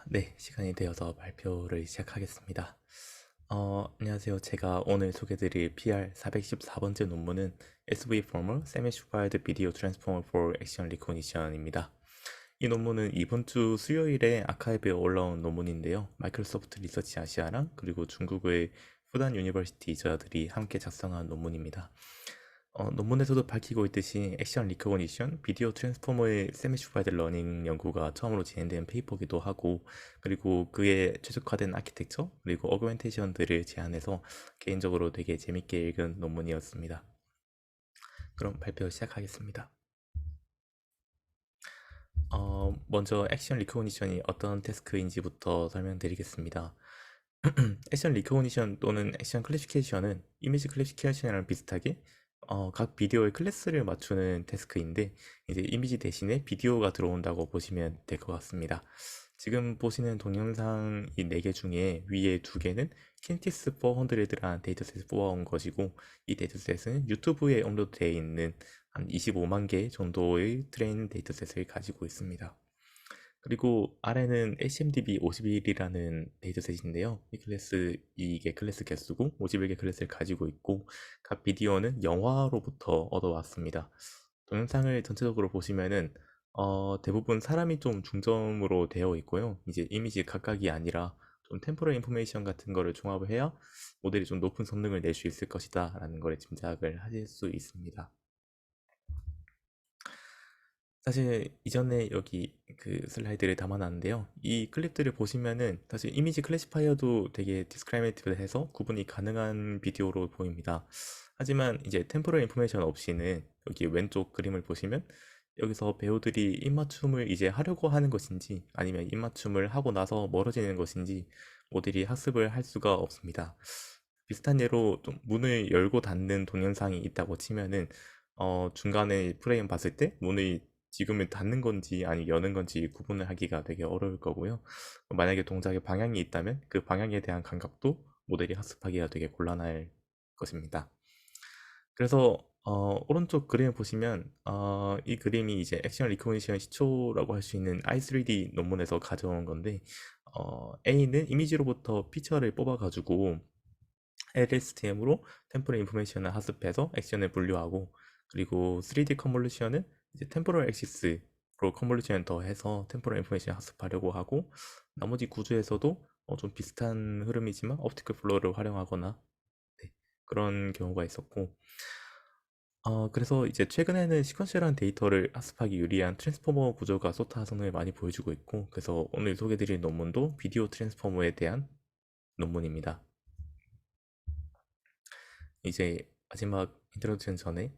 네. 시간이 되어서 발표를 시작하겠습니다. 안녕하세요. 제가 오늘 소개드릴 PR 414번째 논문은 SV Former Semi-Supervised Video Transformer for Action Recognition입니다. 이 논문은 이번 주 수요일에 아카이브에 올라온 논문인데요. 마이크로소프트 리서치 아시아랑 그리고 중국의 후단 유니버시티 저자들이 함께 작성한 논문입니다. 논문에서도 밝히고 있듯이 액션 리커그니션, 비디오 트랜스포머의 세미 슈퍼바이드 러닝 연구가 처음으로 진행된 페이퍼기도 하고, 그리고 그에 최적화된 아키텍처, 그리고 어그멘테이션들을 제안해서 개인적으로 되게 재밌게 읽은 논문이었습니다. 그럼 발표 시작하겠습니다. 먼저 액션 리커그니션이 어떤 태스크인지부터 설명드리겠습니다. 액션 리커그니션 또는 액션 클래시피케이션은 이미지 클래시피케이션이랑 비슷하게 각 비디오의 클래스를 맞추는 태스크인데, 이제 이미지 대신에 비디오가 들어온다고 보시면 될 것 같습니다. 지금 보시는 동영상 이 4개 중에 위에 2개는 킨티스 400란 데이터셋을 뽑아온 것이고, 이 데이터셋은 유튜브에 업로드되어 있는 한 25만 개 정도의 트레이닝 데이터셋을 가지고 있습니다. 그리고 아래는 HMDB 51이라는 데이터셋인데요. 이게 클래스 개수고 51개 클래스를 가지고 있고, 각 비디오는 영화로부터 얻어왔습니다. 동영상을 전체적으로 보시면은 대부분 사람이 좀 중점으로 되어 있고요. 이제 이미지 각각이 아니라 좀 템포럴 인포메이션 같은 거를 종합을 해야 모델이 좀 높은 성능을 낼 수 있을 것이다 라는 걸 짐작을 하실 수 있습니다. 사실 이전에 여기 그 슬라이드를 담아놨는데요. 이 클립들을 보시면은 사실 이미지 클래시파이어도 되게 디스크라이메이티브해서 구분이 가능한 비디오로 보입니다. 하지만 이제 템포럴 인포메이션 없이는 여기 왼쪽 그림을 보시면 여기서 배우들이 입맞춤을 이제 하려고 하는 것인지 아니면 입맞춤을 하고 나서 멀어지는 것인지 모델이 학습을 할 수가 없습니다. 비슷한 예로 좀 문을 열고 닫는 동영상이 있다고 치면은 중간에 프레임 봤을 때 문의 지금은 닫는 건지 아니 여는 건지 구분을 하기가 되게 어려울 거고요. 만약에 동작의 방향이 있다면 그 방향에 대한 감각도 모델이 학습하기가 되게 곤란할 것입니다. 그래서 오른쪽 그림을 보시면 이 그림이 이제 액션 리코그니션 시초라고 할 수 있는 i3D 논문에서 가져온 건데, A는 이미지로부터 피처를 뽑아가지고 LSTM으로 템포럴 인포메이션을 학습해서 액션을 분류하고, 그리고 3D 컨볼루션은 이제 템포럴 액시스로 컨볼루션을 더해서 템포럴 인포메이션을 학습하려고 하고, 나머지 구조에서도 좀 비슷한 흐름이지만 옵티컬 플로우를 활용하거나, 네, 그런 경우가 있었고, 그래서 이제 최근에는 시퀀셜한 데이터를 학습하기 유리한 트랜스포머 구조가 소타 성능을 많이 보여주고 있고, 그래서 오늘 소개드릴 논문도 비디오 트랜스포머에 대한 논문입니다. 이제 마지막 인트로덕션 전에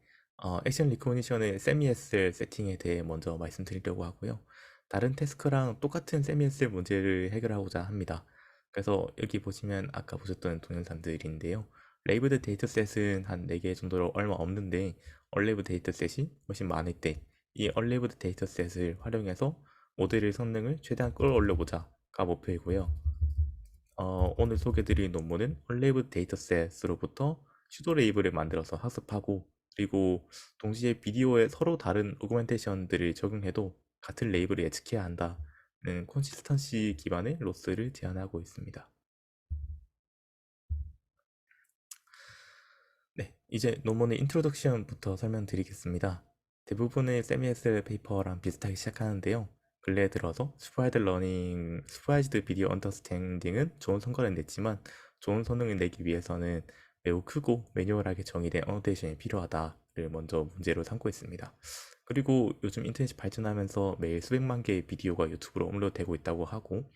액션 리코그니션의 세미 SL 세팅에 대해 먼저 말씀드리려고 하고요. 다른 태스크랑 똑같은 세미 SL 문제를 해결하고자 합니다. 그래서 여기 보시면 아까 보셨던 동영상들인데요. 레이블드 데이터셋은 한 4개 정도로 얼마 없는데, 얼레이브 데이터셋이 훨씬 많을 때 이 얼레이브드 데이터셋을 활용해서 모델의 성능을 최대한 끌어올려보자가 목표이고요. 오늘 소개드릴 논문은 얼레이브 데이터셋으로부터 슈도 레이블을 만들어서 학습하고, 그리고 동시에 비디오에 서로 다른 오그멘테이션들을 적용해도 같은 레이블을 예측해야 한다는 콘시스턴시 기반의 로스를 제안하고 있습니다. 네, 이제 논문의 인트로덕션부터 설명드리겠습니다. 대부분의 세미에스 페이퍼랑 비슷하게 시작하는데요. 근래에 들어서 슈퍼바이즈드 비디오 언더스탠딩은 좋은 성과를 냈지만, 좋은 성능을 내기 위해서는 매우 크고 매뉴얼하게 정의된 어노테이션이 필요하다를 먼저 문제로 삼고 있습니다. 그리고 요즘 인터넷이 발전하면서 매일 수백만 개의 비디오가 유튜브로 업로드되고 있다고 하고,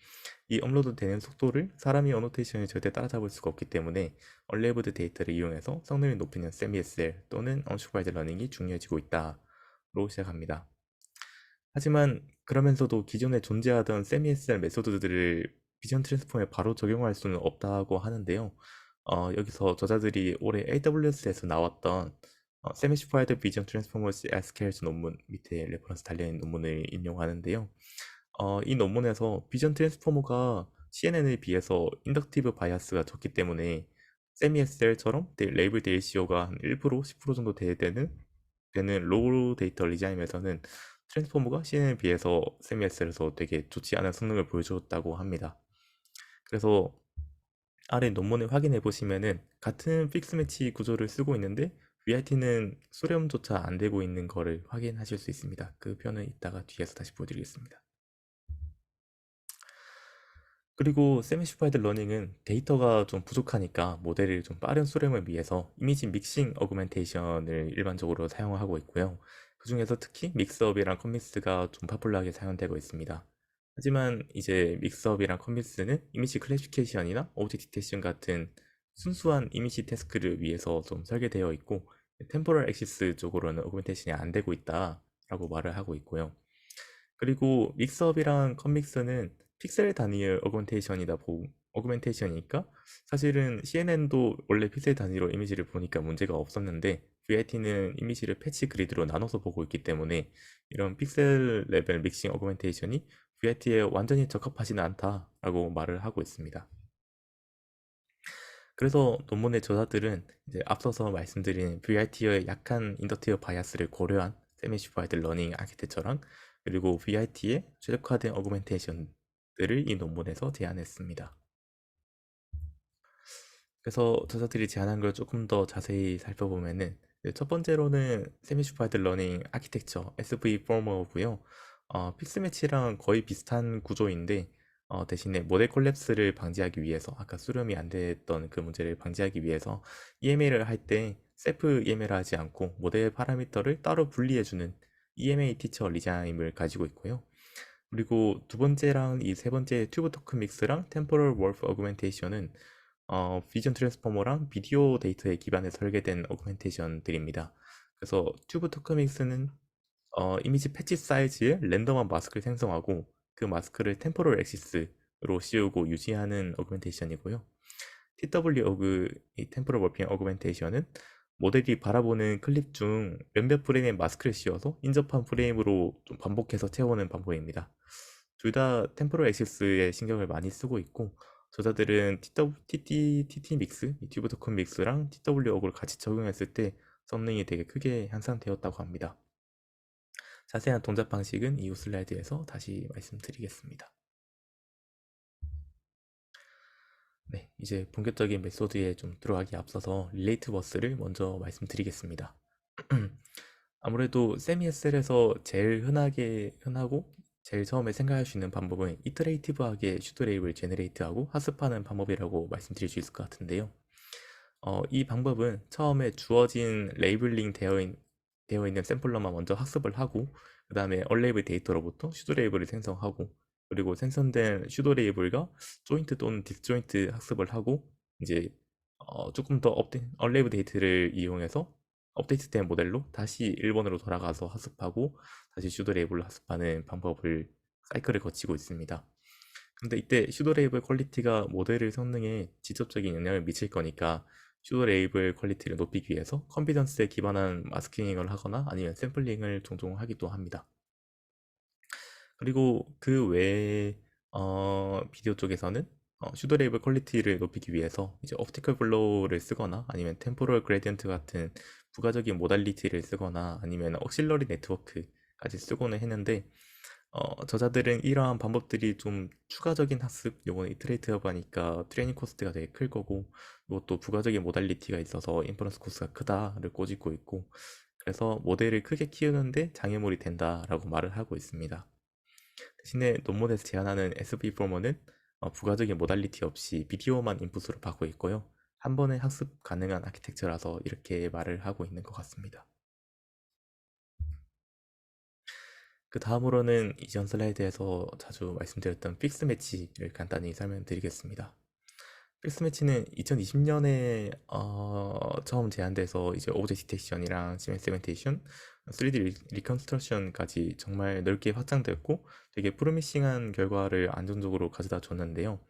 이 업로드 되는 속도를 사람이 어노테이션을 절대 따라잡을 수가 없기 때문에 얼레이브드 데이터를 이용해서 성능을 높이는 세미SL 또는 언슈퍼바이드 러닝이 중요해지고 있다로 시작합니다. 하지만 그러면서도 기존에 존재하던 세미SL 메소드들을 비전 트랜스폼에 바로 적용할 수는 없다고 하는데요. 여기서 저자들이 올해 AWS에서 나왔던 세미슈퍼바이드 비전 트랜스포머스 SQL's 논문 밑에 레퍼런스 달려있는 논문을 인용하는데요. 이 논문에서 비전 트랜스포머가 CNN에 비해서 인덕티브 바이아스가 적기 때문에 세미 SL처럼 레이블 데이시오가 한 1%, 10% 정도 되는 로우 데이터 리자임에서는 트랜스포머가 CNN에 비해서 세미S에서 되게 좋지 않은 성능을 보여줬다고 합니다. 그래서 아래 논문을 확인해 보시면은 같은 픽스 매치 구조를 쓰고 있는데 VIT는 수렴조차 안 되고 있는 거를 확인하실 수 있습니다. 그 표는 이따가 뒤에서 다시 보여드리겠습니다. 그리고 세미슈파이드 러닝은 데이터가 좀 부족하니까 모델을 좀 빠른 수렴을 위해서 이미지 믹싱 어그멘테이션을 일반적으로 사용하고 있고요. 그 중에서 특히 믹스업이랑 컴믹스가 좀 파퓰러하게 사용되고 있습니다. 하지만 이제 믹스업이랑 컴믹스는 이미지 클래시피케이션이나 오브젝트 디텍션 같은 순수한 이미지 태스크를 위해서 좀 설계되어 있고 템포럴 액시스 쪽으로는 어그멘테이션이 안 되고 있다라고 말을 하고 있고요. 그리고 믹스업이랑 컴믹스는 픽셀 단위의 어그멘테이션이니까 사실은 CNN도 원래 픽셀 단위로 이미지를 보니까 문제가 없었는데 VIT는 이미지를 패치 그리드로 나눠서 보고 있기 때문에 이런 픽셀 레벨 믹싱 어그멘테이션이 VIT에 완전히 적합하지는 않다라고 말을 하고 있습니다. 그래서 논문의 저자들은 이제 앞서서 말씀드린 VIT의 약한 인더티어 바이아스를 고려한 세미 슈퍼바이드 러닝 아키텍처랑 그리고 VIT의 최적화된 어그멘테이션들을 이 논문에서 제안했습니다. 그래서 저자들이 제안한 걸 조금 더 자세히 살펴보면은 첫 번째로는 세미 슈퍼바이드 러닝 아키텍처 SV 포머고요. 픽스 매치랑 거의 비슷한 구조인데 대신에 모델 콜랩스를 방지하기 위해서 아까 수렴이 안 됐던 그 문제를 방지하기 위해서 EMA를 할 때 셀프 EMA를 하지 않고 모델 파라미터를 따로 분리해주는 EMA 티처 리자임을 가지고 있고요. 그리고 두 번째랑 이 세 번째 튜브 토큰 믹스랑 템포럴 월프 어그멘테이션은 비전 트랜스포머랑 비디오 데이터에 기반해 설계된 어그멘테이션들입니다. 그래서 튜브 토크믹스는 이미지 패치 사이즈의 랜덤한 마스크를 생성하고 그 마스크를 템포럴 엑시스로 씌우고 유지하는 어그멘테이션이고요. TW 이 템포럴 월핑 어그멘테이션은 모델이 바라보는 클립 중 몇몇 프레임에 마스크를 씌워서 인접한 프레임으로 좀 반복해서 채우는 방법입니다. 둘 다 템포럴 엑시스에 신경을 많이 쓰고 있고 저자들은 TT 믹스, 튜브 토큰 믹스랑 TW 어그를 같이 적용했을 때 성능이 되게 크게 향상되었다고 합니다. 자세한 동작 방식은 이후 슬라이드에서 다시 말씀드리겠습니다. 네, 이제 본격적인 메소드에 좀 들어가기 앞서서 릴레이트 버스를 먼저 말씀드리겠습니다. 아무래도 세미SL에서 제일 흔하고 제일 처음에 생각할 수 있는 방법은 이터레이티브하게 슈도 레이블 제너레이트하고 학습하는 방법이라고 말씀드릴 수 있을 것 같은데요. 이 방법은 처음에 주어진 되어 있는 샘플러만 먼저 학습을 하고 그 다음에 얼레이블 데이터로부터 슈도 레이블을 생성하고 그리고 생성된 슈도 레이블과 조인트 또는 디스조인트 학습을 하고 이제 조금 더 얼레이블 데이터를 이용해서 업데이트된 모델로 다시 1번으로 돌아가서 학습하고 다시 슈도 레이블로 학습하는 방법을 사이클을 거치고 있습니다. 근데 이때 슈도 레이블 퀄리티가 모델의 성능에 직접적인 영향을 미칠 거니까 슈도 레이블 퀄리티를 높이기 위해서 컨피던스에 기반한 마스킹을 하거나 아니면 샘플링을 종종 하기도 합니다. 그리고 그 외에 비디오 쪽에서는 슈도 레이블 퀄리티를 높이기 위해서 이제 옵티컬 블로우를 쓰거나 아니면 템포럴 그레디언트 같은 부가적인 모달리티를 쓰거나 아니면 억실러리 네트워크까지 쓰고는 했는데 저자들은 이러한 방법들이 좀 추가적인 학습, 요거는 이트레이트하고 하니까 트레이닝 코스트가 되게 클 거고 이것도 부가적인 모달리티가 있어서 인퍼런스 코스트가 크다를 꼬집고 있고 그래서 모델을 크게 키우는데 장애물이 된다라고 말을 하고 있습니다. 대신에 논문에서 제안하는 SV 포머는 부가적인 모달리티 없이 비디오만 인풋으로 받고 있고요. 한 번에 학습 가능한 아키텍처라서 이렇게 말을 하고 있는 것 같습니다. 그 다음으로는 이전 슬라이드에서 자주 말씀드렸던 픽스 매치를 간단히 설명드리겠습니다. 픽스 매치는 2020년에 처음 제안돼서 이제 오브젝트 디텍션이랑 시멘 세멘테이션, 3D 리컨스트럭션까지 정말 넓게 확장됐고 되게 프로미싱한 결과를 안정적으로 가져다 줬는데요.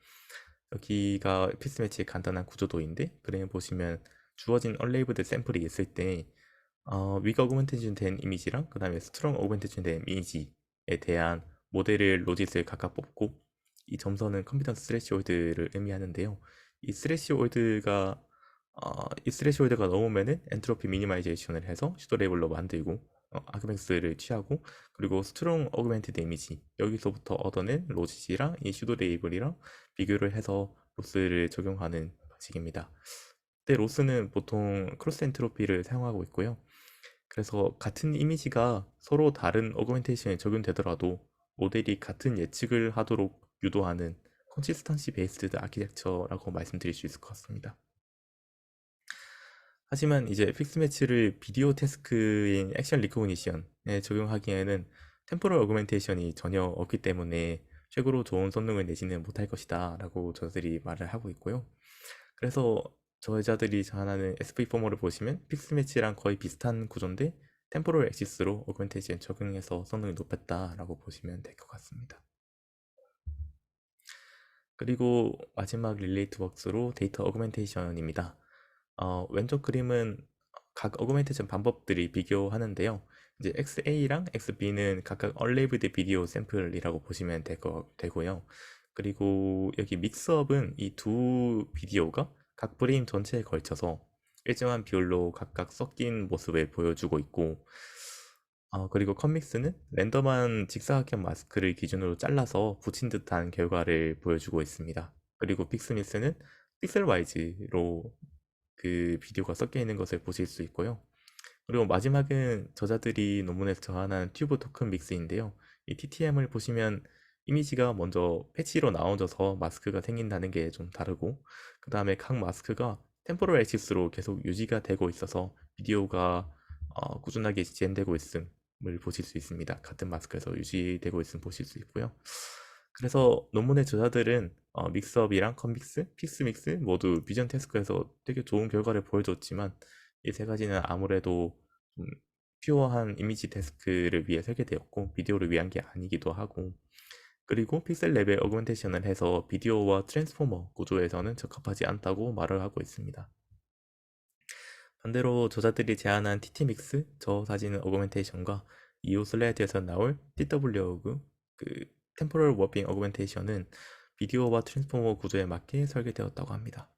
여기가 픽스 매치의 간단한 구조도인데 그래 보시면 주어진 얼레이블드 샘플이 있을 때 위가 어그멘테이션 된 이미지랑 그 다음에 스트롱 어그멘테이션 된 이미지에 대한 모델을 로짓을 각각 뽑고 이 점선은 컴피던스 스레시홀드를 의미하는데요. 이 스레시홀드가 이 스레시홀드가 넘으면은 엔트로피 미니마이제이션을 해서 슈도 레이블로 만들고 아그맥스를 취하고, 그리고 스트롱 어그멘티드 이미지 여기서부터 얻어낸 로지시랑 이 슈도 레이블이랑 비교를 해서 로스를 적용하는 방식입니다. 근데 로스는 보통 크로스 엔트로피를 사용하고 있고요. 그래서 같은 이미지가 서로 다른 어그멘테이션에 적용되더라도 모델이 같은 예측을 하도록 유도하는 컨시스턴시 베이스드 아키텍처라고 말씀드릴 수 있을 것 같습니다. 하지만 이제 픽스 매치를 비디오 태스크인 액션 리코그니션에 적용하기에는 템포럴 어그멘테이션이 전혀 없기 때문에 최고로 좋은 성능을 내지는 못할 것이다 라고 저들이 말을 하고 있고요. 그래서 저자들이 자랑하는 SV 포머를 보시면 픽스 매치랑 거의 비슷한 구조인데 템포럴 엑시스로 어그멘테이션 적용해서 성능을 높였다라고 보시면 될 것 같습니다. 그리고 마지막 릴레이트 웍스로 데이터 어그멘테이션입니다. 왼쪽 그림은 각 어그멘테이션 방법들이 비교하는데요. 이제 XA랑 XB는 각각 얼레이브드 비디오 샘플이라고 보시면 되고요. 그리고 여기 믹스업은 이 두 비디오가 각 프레임 전체에 걸쳐서 일정한 비율로 각각 섞인 모습을 보여주고 있고, 그리고 컴믹스는 랜덤한 직사각형 마스크를 기준으로 잘라서 붙인 듯한 결과를 보여주고 있습니다. 그리고 픽스미스는 픽셀와이즈로 그 비디오가 섞여 있는 것을 보실 수 있고요. 그리고 마지막은 저자들이 논문에서 저한한 튜브 토큰 믹스인데요. 이 TTM을 보시면 이미지가 먼저 패치로 나눠져서 마스크가 생긴다는 게 좀 다르고, 그 다음에 각 마스크가 템포럴 엑시스로 계속 유지가 되고 있어서 비디오가 꾸준하게 지연되고 있음을 보실 수 있습니다. 같은 마스크에서 유지되고 있음 보실 수 있고요. 그래서 논문의 저자들은 믹스업이랑 컴믹스, 픽스믹스 모두 비전 태스크에서 되게 좋은 결과를 보여줬지만 이 세 가지는 아무래도 좀 퓨어한 이미지 태스크를 위해 설계되었고 비디오를 위한 게 아니기도 하고, 그리고 픽셀 레벨 어그멘테이션을 해서 비디오와 트랜스포머 구조에서는 적합하지 않다고 말을 하고 있습니다. 반대로 저자들이 제안한 TT믹스, 저 사진 어그멘테이션과 이후 슬라이드에서 나올 TWOG, 그 템포럴 워핑 어그멘테이션은 비디오와 트랜스포머 구조에 맞게 설계되었다고 합니다.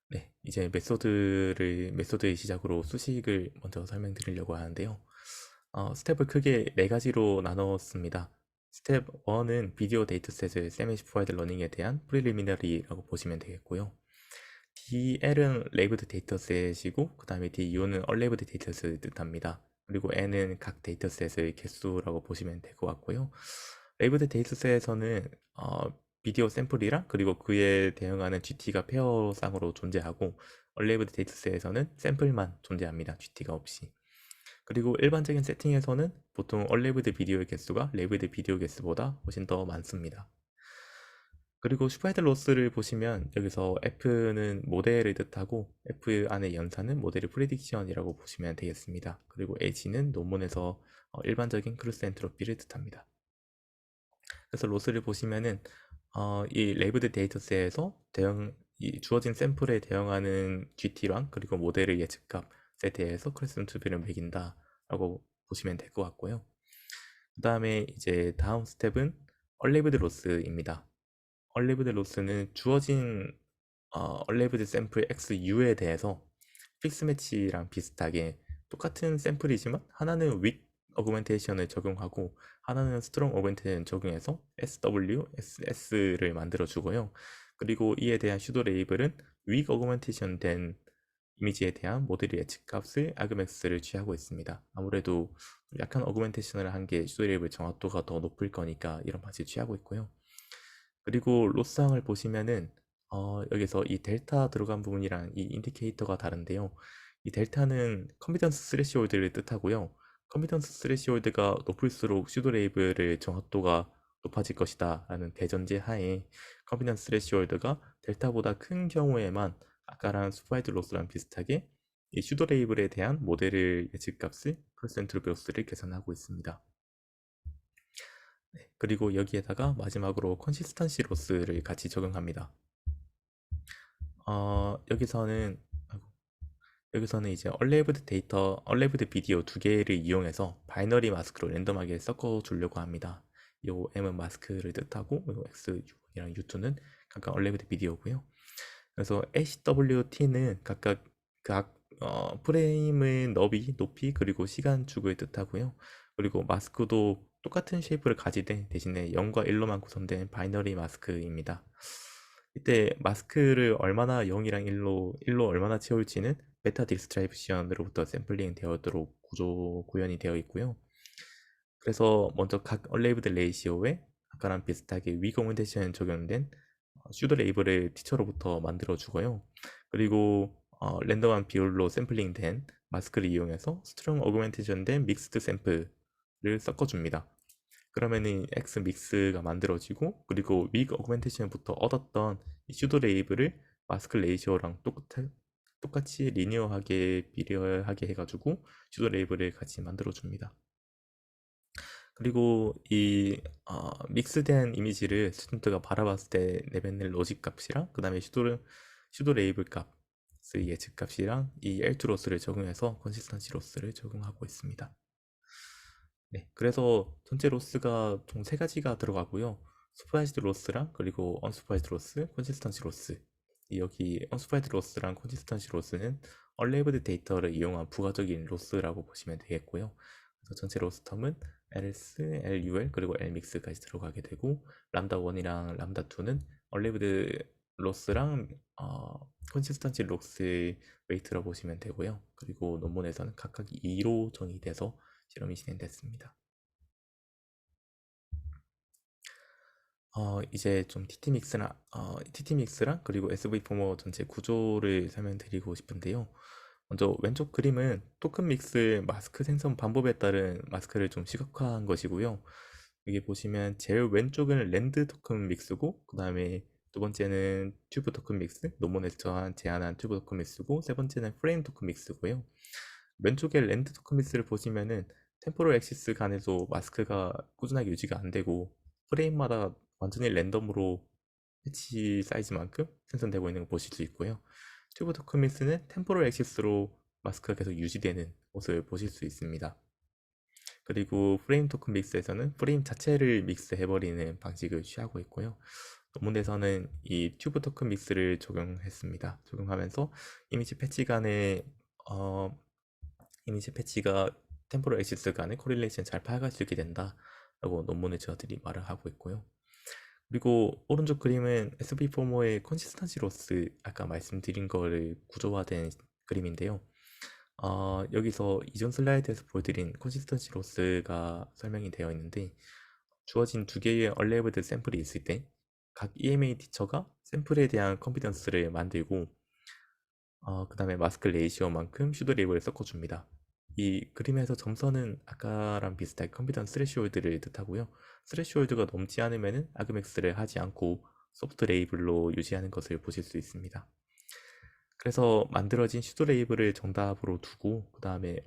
네, 이제 메소드의 시작으로 수식을 먼저 설명드리려고 하는데요. 스텝을 크게 네 가지로 나눴습니다. 스텝 1은 비디오 데이터셋을 세미시프와이드 러닝에 대한 프리리미너리라고 보시면 되겠고요. DL은 레이브드 데이터셋이고, 그 다음에 DU는 얼레이브드 데이터셋을 뜻합니다. 그리고 N은 각 데이터셋의 개수라고 보시면 될 것 같고요. 레이브드 데이터셋에서는 비디오 샘플이랑 그리고 그에 대응하는 GT가 페어상으로 존재하고, 얼레이브드 데이터셋에서는 샘플만 존재합니다. GT가 없이. 그리고 일반적인 세팅에서는 보통 얼레이브드 비디오의 개수가 레이브드 비디오 개수보다 훨씬 더 많습니다. 그리고 슈퍼헤드 로스를 보시면 여기서 F는 모델을 뜻하고 F 안의 연산은 모델의 프리딕션이라고 보시면 되겠습니다. 그리고 H는 논문에서 일반적인 크루스 엔트로피를 뜻합니다. 그래서 로스를 보시면은 이 레이브드 데이터셋에서 이 주어진 샘플에 대응하는 GT랑 그리고 모델의 예측값에 대해서 크루스 엔트로피를 매긴다라고 보시면 될 것 같고요. 그 다음에 이제 다음 스텝은 얼레이브드 로스입니다. 얼레이브드 로스는 주어진 얼레이브드 샘플 XU에 대해서 픽스 매치랑 비슷하게 똑같은 샘플이지만 하나는 윅 어그멘테이션을 적용하고 하나는 스트롱 어그멘테이션 적용해서 SW, SS를 만들어 주고요. 그리고 이에 대한 슈도 레이블은 윅 어그멘테이션 된 이미지에 대한 모델의 예측값을 아그맥스를 취하고 있습니다. 아무래도 약한 어그멘테이션을 한 게 슈도 레이블 정확도가 더 높을 거니까 이런 방식을 취하고 있고요. 그리고 로스항을 보시면은 여기서 이 델타 들어간 부분이랑 이 인디케이터가 다른데요. 이 델타는 컨피던스 스레시홀드를 뜻하고요. 컨피던스 스레시홀드가 높을수록 슈도 레이블의 정확도가 높아질 것이다 라는 대전제 하에 컨피던스 스레시홀드가 델타보다 큰 경우에만 아까랑 슈퍼와이드 로스랑 비슷하게 이 슈도 레이블에 대한 모델의 예측값을 퍼센트로 베어스를 계산하고 있습니다. 그리고 여기에다가 마지막으로 컨시스턴시 로스를 같이 적용합니다. 여기서는 이제 얼레이브드 비디오 두 개를 이용해서 바이너리 마스크로 랜덤하게 섞어 주려고 합니다. 요 M은 마스크를 뜻하고 요 X이랑 U2는 각각 얼레이브드 비디오고요. 그래서 HWT는 각각 프레임은 너비, 높이, 그리고 시간축을 뜻하고요. 그리고 마스크도 똑같은 쉐이프를 가지되 대신에 0과 1로만 구성된 바이너리 마스크입니다. 이때 마스크를 얼마나 0이랑 1로 얼마나 채울지는 베타 디스트리뷰션으로부터 샘플링 되어도록 구현이 되어 있고요. 그래서 먼저 각 얼레이브드 레이시오에 아까랑 비슷하게 위거멘테이션 적용된 슈도 레이블을 티처로부터 만들어 주고요. 그리고 랜덤한 비율로 샘플링된 마스크를 이용해서 스트롱 어그멘테이션 된 믹스드 샘플을 섞어줍니다. 그러면은 X 믹스가 만들어지고, 그리고 윅 어그멘테이션부터 얻었던 이 슈도 레이블을 마스크 레이시오랑 똑같이 리니어하게 비례하게 해가지고 슈도 레이블을 같이 만들어줍니다. 그리고 이 믹스된 이미지를 스튜던트가 바라봤을 때 내뱉는 로직 값이랑 그 다음에 슈도 레이블 값의 예측 값이랑 이 L2 로스를 적용해서 컨시스턴시 로스를 적용하고 있습니다. 네, 그래서 전체 로스가 총 세 가지가 들어가고요. 슈퍼바이즈드 로스랑 그리고 언슈퍼바이즈드 로스, 컨시스턴시 로스. 여기 언슈퍼바이즈드 로스랑 컨시스턴시 로스는 얼레이브드 데이터를 이용한 부가적인 로스라고 보시면 되겠고요. 그래서 전체 로스 텀은 LS, LUL 그리고 LMIX까지 들어가게 되고, 람다 1이랑 람다 2는 얼레이브드 로스랑 컨시스턴시 로스의 웨이트라고 보시면 되고요. 그리고 논문에서는 각각 2로 정의돼서 실험이 진행됐습니다. 이제 좀 TT 믹스랑 그리고 SV 포머 전체 구조를 설명드리고 싶은데요. 먼저 왼쪽 그림은 토큰 믹스 마스크 생성 방법에 따른 마스크를 좀 시각화한 것이고요. 여기 보시면 제일 왼쪽은 랜드 토큰 믹스고, 그 다음에 두 번째는 튜브 토큰 믹스, 논문에서 제안한 튜브 토큰 믹스고, 세 번째는 프레임 토큰 믹스고요. 왼쪽에 랜드 토큰 믹스를 보시면은 템포럴 액시스 간에서 마스크가 꾸준하게 유지가 안 되고, 프레임마다 완전히 랜덤으로 패치 사이즈만큼 생성되고 있는 걸 보실 수 있고요. 튜브 토큰 믹스는 템포럴 액시스로 마스크가 계속 유지되는 모습을 보실 수 있습니다. 그리고 프레임 토큰 믹스에서는 프레임 자체를 믹스해버리는 방식을 취하고 있고요. 논문에서는 이 튜브 토큰 믹스를 적용했습니다. 적용하면서 이미지 패치 간의 이미지 패치가 템포럴 액시스 간의 코릴레이션 잘 파악할 수 있게 된다라고 논문에 저들이 말을 하고 있고요. 그리고 오른쪽 그림은 SV 포머의 컨시스턴시 로스, 아까 말씀드린 거를 구조화된 그림인데요. 여기서 이전 슬라이드에서 보여드린 컨시스턴시 로스가 설명이 되어 있는데, 주어진 두 개의 얼레이브드 샘플이 있을 때 각 EMA 티처가 샘플에 대한 컨피던스를 만들고, 그 다음에 마스크 레이시오만큼 슈도 레이블을 섞어줍니다. 이 그림에서 점선은 아까랑 비슷하게 컨피던스 스레시홀드를 뜻하고요. 스레시홀드가 넘지 않으면 아그맥스를 하지 않고 소프트 레이블로 유지하는 것을 보실 수 있습니다. 그래서 만들어진 슈도 레이블을 정답으로 두고, 그 다음에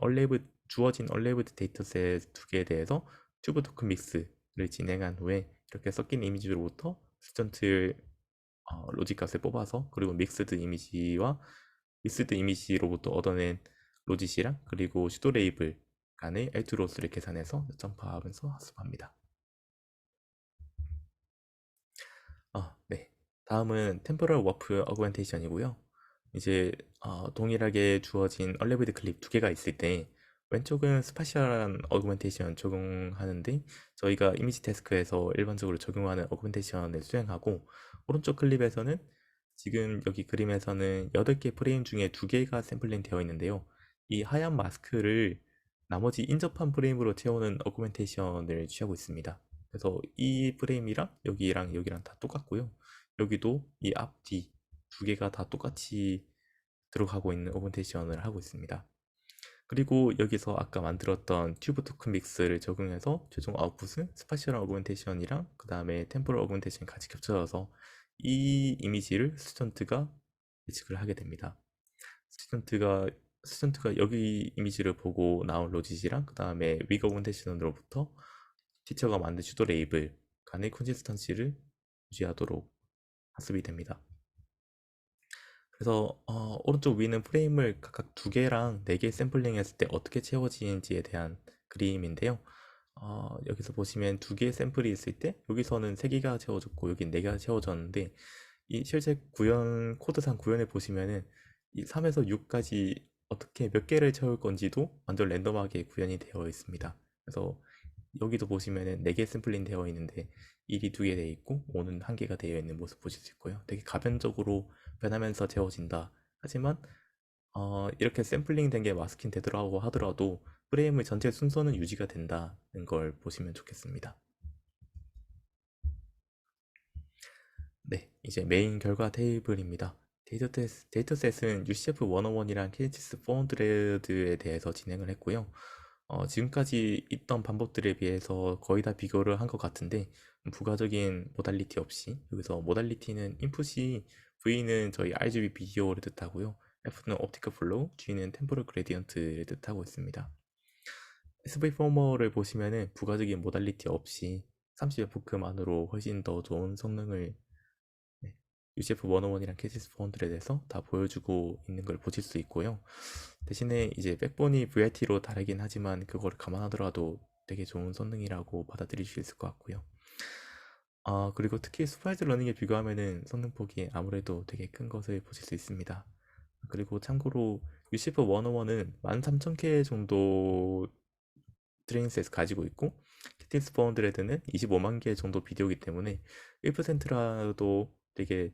주어진 얼레이브드 데이터셋 두 개에 대해서 튜브 토큰 믹스를 진행한 후에 이렇게 섞인 이미지로부터 스턴트 로직 값을 뽑아서, 그리고 믹스드 이미지로부터 얻어낸 로짓이랑 그리고 슈도 레이블 간의 L2 로스를 계산해서 점프하면서 학습합니다. 네. 다음은 템포럴 워프 어그멘테이션이고요. 이제 동일하게 주어진 얼레이브드 클립 두 개가 있을 때 왼쪽은 스파셜한 어그멘테이션 적용하는데, 저희가 이미지 태스크에서 일반적으로 적용하는 어그멘테이션을 수행하고, 오른쪽 클립에서는 지금 여기 그림에서는 8개 프레임 중에 2개가 샘플링 되어 있는데요. 이 하얀 마스크를 나머지 인접한 프레임으로 채우는 어그멘테이션을 취하고 있습니다. 그래서 이 프레임이랑 여기랑 다 똑같고요. 여기도 이 앞, 뒤 두 개가 다 똑같이 들어가고 있는 어그멘테이션을 하고 있습니다. 그리고 여기서 아까 만들었던 튜브 토큰 믹스를 적용해서 최종 아웃풋은 스파셜 어그멘테이션이랑 그 다음에 템포럴 어그멘테이션이 같이 겹쳐져서 이 이미지를 스튜던트가 예측을 하게 됩니다. 스튜던트가 여기 이미지를 보고 나온 로짓이랑 그 다음에 윅 어그멘테이션으로부터 티처가 만든 슈도 레이블 간의 컨시스턴시를 유지하도록 학습이 됩니다. 그래서 오른쪽 위는 프레임을 각각 2개랑 4개 샘플링 했을 때 어떻게 채워지는지에 대한 그림인데요. 여기서 보시면 2개의 샘플이 있을 때 여기서는 3개가 채워졌고 여기 4개가 채워졌는데, 이 실제 코드상 구현을 보시면은 이 3에서 6까지 어떻게 몇 개를 채울 건지도 완전 랜덤하게 구현이 되어 있습니다. 그래서 여기도 보시면은 4개 샘플링 되어 있는데 1이 2개 되어 있고 5는 1개가 되어 있는 모습 보실 수 있고요. 되게 가변적으로 변하면서 채워진다. 하지만 이렇게 샘플링 된 게 마스킹 되더라고 하더라도 프레임의 전체 순서는 유지가 된다는 걸 보시면 좋겠습니다. 네, 이제 메인 결과 테이블입니다. 데이터셋은 UCF101이랑 KHS 400에 대해서 진행을 했고요. 지금까지 있던 방법들에 비해서 거의 다 비교를 한 것 같은데 부가적인 모달리티 없이 여기서 모달리티는 인풋이 V는 저희 RGB 비디오를 뜻하고요. F는 옵티컬 플로우, G는 템포럴 그레디언트를 뜻하고 있습니다. SV 포머를 보시면은 부가적인 모달리티 없이 30fp만으로 훨씬 더 좋은 성능을 UCF101이랑 KCS400에서 다 보여주고 있는 걸 보실 수 있고요. 대신에 이제 백본이 VRT로 다르긴 하지만 그걸 감안하더라도 되게 좋은 성능이라고 받아들일 수 있을 것 같고요. 그리고 특히 슈퍼바이저 러닝에 비교하면은 성능폭이 아무래도 되게 큰 것을 보실 수 있습니다. 그리고 참고로 UCF101은 13,000K 정도 트레이닝셋 가지고 있고 KTX 400는 25만 개 정도 비디오이기 때문에 1%라도 되게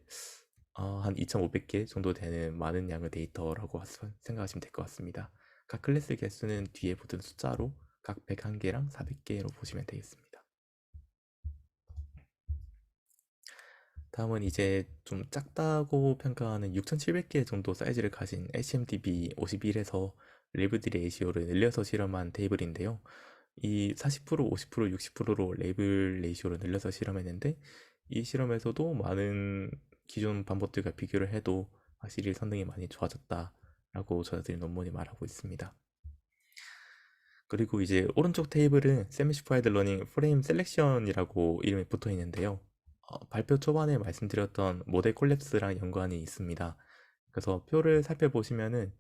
한 2,500개 정도 되는 많은 양의 데이터라고 생각하시면 될 것 같습니다. 각 클래스 개수는 뒤에 붙은 숫자로 각 101개랑 400개로 보시면 되겠습니다. 다음은 이제 좀 작다고 평가하는 6,700개 정도 사이즈를 가진 HMDB 51에서 레이블 레이시오를 늘려서 실험한 테이블인데요. 이 40%, 50%, 60%로 레이블 레이시오를 늘려서 실험했는데 이 실험에서도 많은 기존 방법들과 비교를 해도 확실히 성능이 많이 좋아졌다라고 저자들이 논문이 말하고 있습니다. 그리고 이제 오른쪽 테이블은 세미시파이드 러닝 프레임 셀렉션이라고 이름이 붙어 있는데요. 발표 초반에 말씀드렸던 모델 콜랩스랑 연관이 있습니다. 그래서 표를 살펴보시면은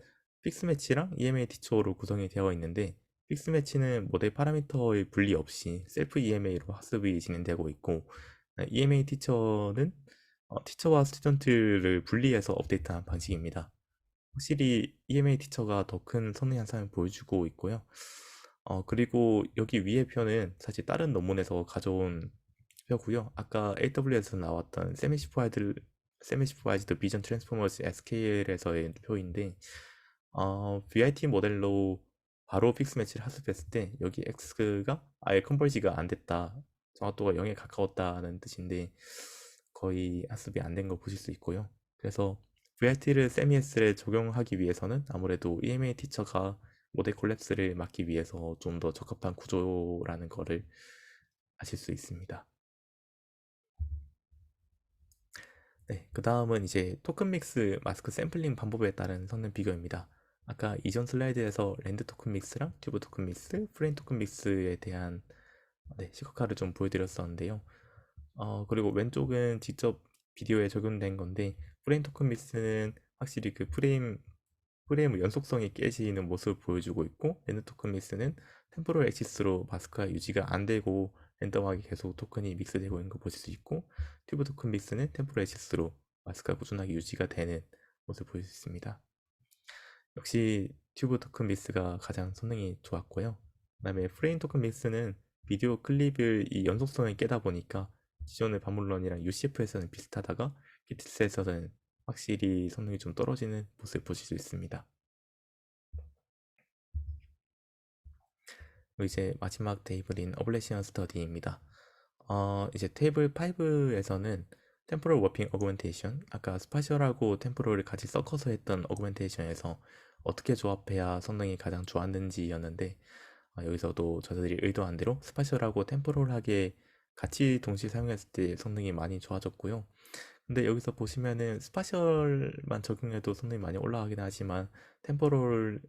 픽스 매치랑 EMA 티처로 구성이 되어 있는데 픽스 매치는 모델 파라미터의 분리 없이 셀프 EMA로 학습이 진행되고 있고 EMA 티처는 티처와 스튜던트를 분리해서 업데이트한 방식입니다. 확실히 EMA 티처가 더 큰 성능 향상을 보여주고 있고요. 그리고 여기 위에 표는 사실 다른 논문에서 가져온 표고요. 아까 AWS에서 나왔던 세미슈퍼바이즈드 비전 트랜스포머스 SKL에서의 표인데 VIT 모델로 바로 픽스 매치를 학습했을 때 여기 X가 아예 컨버지가 안 됐다. 정확도가 0에 가까웠다는 뜻인데 거의 학습이 안 된 거 보실 수 있고요. 그래서 VRT를 세미S에 적용하기 위해서는 아무래도 EMA 티처가 모델 콜랩스를 막기 위해서 좀 더 적합한 구조라는 거를 아실 수 있습니다. 네, 그 다음은 이제 토큰 믹스 마스크 샘플링 방법에 따른 성능 비교입니다. 아까 이전 슬라이드에서 랜드 토큰 믹스랑 튜브 토큰 믹스, 프레임 토큰 믹스에 대한 시각화를 좀 보여드렸었는데요. 그리고 왼쪽은 직접 비디오에 적용된 건데 프레임 토큰 믹스는 확실히 그 프레임의 연속성이 깨지는 모습을 보여주고 있고 랜드 토큰 믹스는 템포럴 엑시스로 마스크가 유지가 안 되고 랜덤하게 계속 토큰이 믹스되고 있는 거 보실 수 있고 튜브 토큰 믹스는 템포럴 엑시스로 마스크가 꾸준하게 유지가 되는 모습을 보실 수 있습니다. 역시 튜브 토큰 믹스가 가장 성능이 좋았고요. 그 다음에 프레임 토큰 믹스는 비디오 클립을 이 연속성을 깨다 보니까 기존의 바물런이랑 UCF에서는 비슷하다가 기트스에서는 확실히 성능이 좀 떨어지는 모습을 보실 수 있습니다. 그리고 이제 마지막 테이블인 어블레이션 스터디입니다. 이제 테이블 5에서는 템포럴 워핑 어그멘테이션, 아까 스파셜하고 템포럴을 같이 섞어서 했던 어그멘테이션에서 어떻게 조합해야 성능이 가장 좋았는지였는데 여기서도 저자들이 의도한 대로 스파셜하고 템포럴하게 같이 동시에 사용했을 때 성능이 많이 좋아졌고요. 근데 여기서 보시면은 스파셜만 적용해도 성능이 많이 올라가긴 하지만 템포럴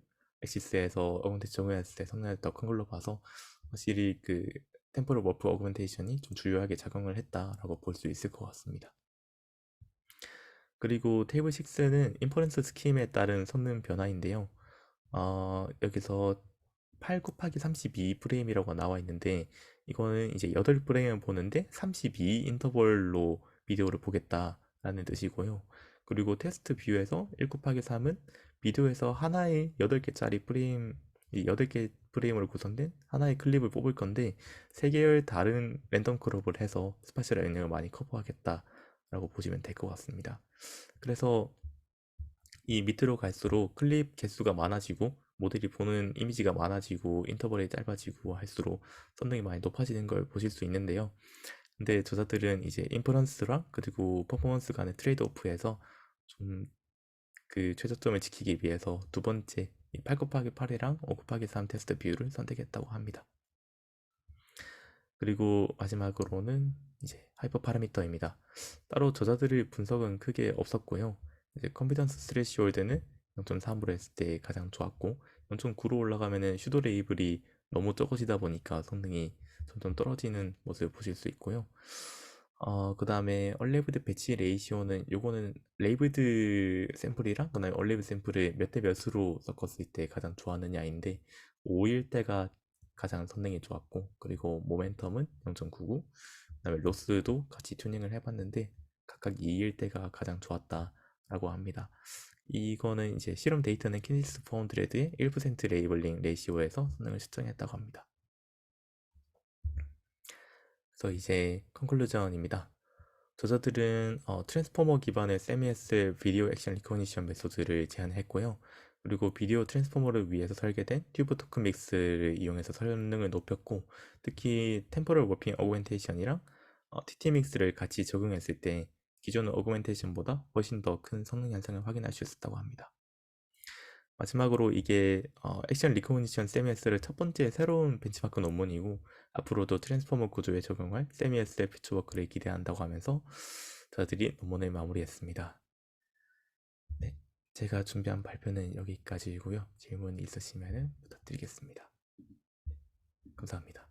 엑시스에서 어그멘테이션 적용했을 때 성능이 더 큰 걸로 봐서 확실히 그 템포럴 워프 어그멘테이션이 좀 주요하게 작용을 했다라고 볼 수 있을 것 같습니다. 그리고 테이블 6는 인퍼런스 스킴에 따른 성능 변화인데요. 여기서 8 곱하기 32 프레임이라고 나와 있는데 이거는 이제 8프레임을 보는데 32 인터벌로 비디오를 보겠다라는 뜻이고요. 그리고 테스트 뷰에서 1 곱하기 3은 비디오에서 하나의 8개짜리 프레임, 이 8개 프레임으로 구성된 하나의 클립을 뽑을 건데 3개의 다른 랜덤 크롭을 해서 스파셜 영역을 많이 커버하겠다라고 보시면 될 것 같습니다. 그래서 이 밑으로 갈수록 클립 개수가 많아지고 모델이 보는 이미지가 많아지고 인터벌이 짧아지고 할수록 썸네일이 많이 높아지는 걸 보실 수 있는데요. 근데 저자들은 이제 인퍼런스랑 그리고 퍼포먼스 간의 트레이드 오프에서 좀 그 최저점을 지키기 위해서 두 번째 8곱하기8이랑 5곱하기3 테스트 비율을 선택했다고 합니다. 그리고 마지막으로는 이제 하이퍼 파라미터입니다. 따로 저자들의 분석은 크게 없었고요. 이제 컨피던스 스레시홀드는 0.3으로 했을 때 가장 좋았고 0.9로 올라가면은 슈도 레이블이 너무 적어지다 보니까 성능이 점점 떨어지는 모습을 보실 수 있고요. 그 다음에 얼레이브드 배치 레이시오는 요거는 레이브드 샘플이랑 그 다음에 얼레이브드 샘플을 몇 대 몇으로 섞었을 때 가장 좋았느냐인데 5일 때가 가장 성능이 좋았고 그리고 모멘텀은 0.99, 그다음에 로스도 같이 튜닝을 해봤는데 각각 2일 때가 가장 좋았다라고 합니다. 이거는 이제 실험 데이터는 키니시스 400의 1% 레이블링 레이시오에서 성능을 측정했다고 합니다. 그래서 이제 컨클루전입니다. 저자들은 트랜스포머 기반의 세미에스 비디오 액션 리코니션 메소드를 제안했고요. 그리고 비디오 트랜스포머를 위해서 설계된 튜브 토큰 믹스를 이용해서 성능을 높였고 특히 템포럴 워핑 어그멘테이션이랑 TT 믹스를 같이 적용했을 때 기존 어그멘테이션보다 훨씬 더 큰 성능 향상을 확인할 수 있었다고 합니다. 마지막으로 이게 액션 리코그니션 세미에스를 첫 번째 새로운 벤치마크 논문이고 앞으로도 트랜스포머 구조에 적용할 세미에스의 퓨처워크를 기대한다고 하면서 저들이 논문을 마무리했습니다. 네, 제가 준비한 발표는 여기까지이고요. 질문 있으시면 부탁드리겠습니다. 감사합니다.